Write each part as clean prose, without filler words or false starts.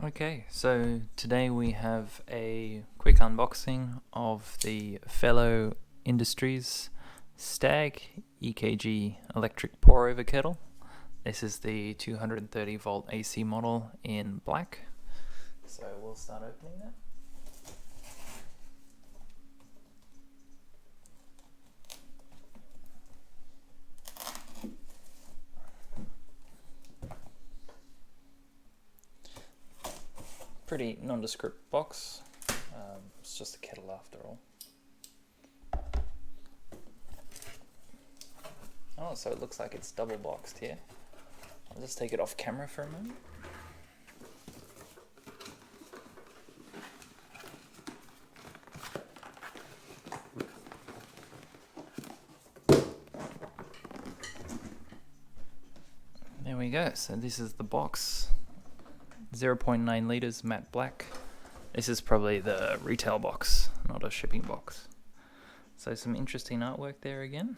Okay, so today we have a quick unboxing of the Fellow Industries Stagg EKG electric pour over kettle. This is the 230 volt AC model in black. So we'll start opening that. Pretty nondescript box. It's just a kettle after all. Oh, so it looks like it's double boxed here. I'll just take it off camera for a moment. There we go. So this is the box. 0.9 liters matte black. This is probably the retail box, not a shipping box. So some interesting artwork there again.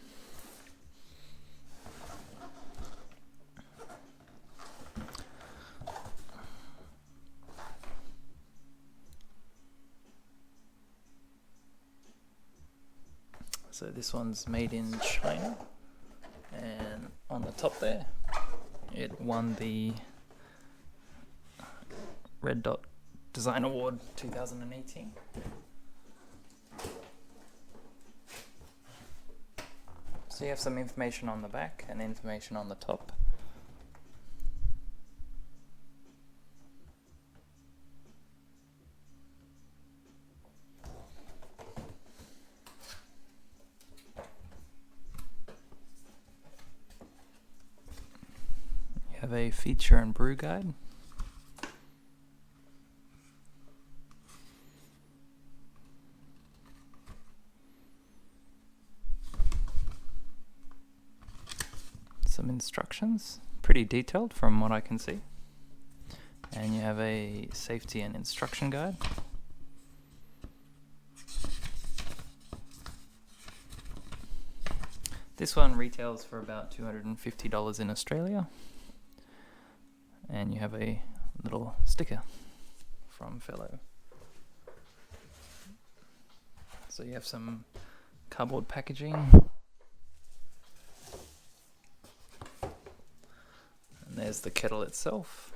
So this one's made in China, and on the top there, it won the Red Dot Design Award 2018. So you have some information on the back and information on the top. You have a feature and brew guide. Some instructions, pretty detailed from what I can see. And you have a safety and instruction guide. This one retails for about $250 in Australia. And you have a little sticker from Fellow. So you have some cardboard packaging. There's the kettle itself.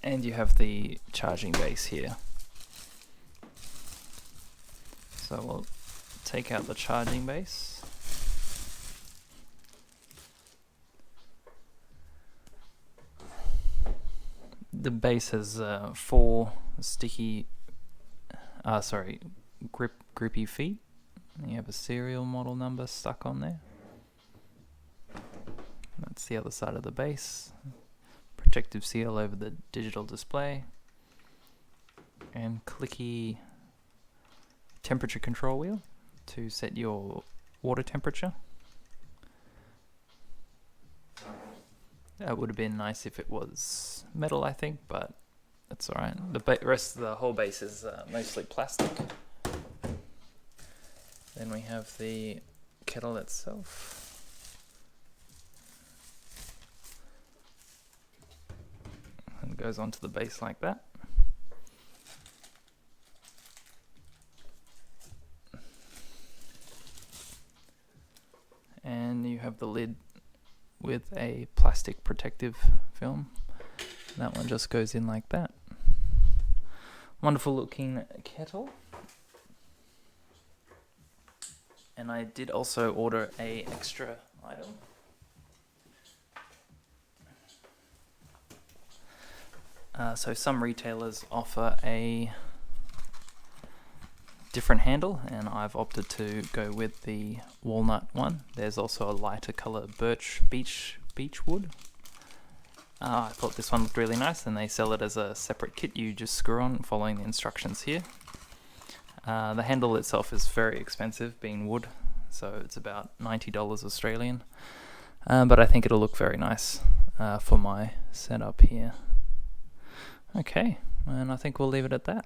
And you have the charging base here. So we'll take out the charging base. The base has four sticky, grippy feet. You have a serial model number stuck on there. That's the other side of the base. Protective seal over the digital display. And clicky temperature control wheel to set your water temperature. That would have been nice if it was metal, I think, but that's alright. The rest of the whole base is mostly plastic. Then we have the kettle itself. And it goes onto the base like that. And you have the lid with a plastic protective film. That one just goes in like that. Wonderful looking kettle. And I did also order a extra item. So some retailers offer a different handle, and I've opted to go with the walnut one. There's also a lighter color birch beech wood. I thought this one looked really nice, and they sell it as a separate kit. You just screw on following the instructions here. The handle itself is very expensive, being wood, so it's about $90 Australian. But I think it'll look very nice for my setup here. Okay, and I think we'll leave it at that.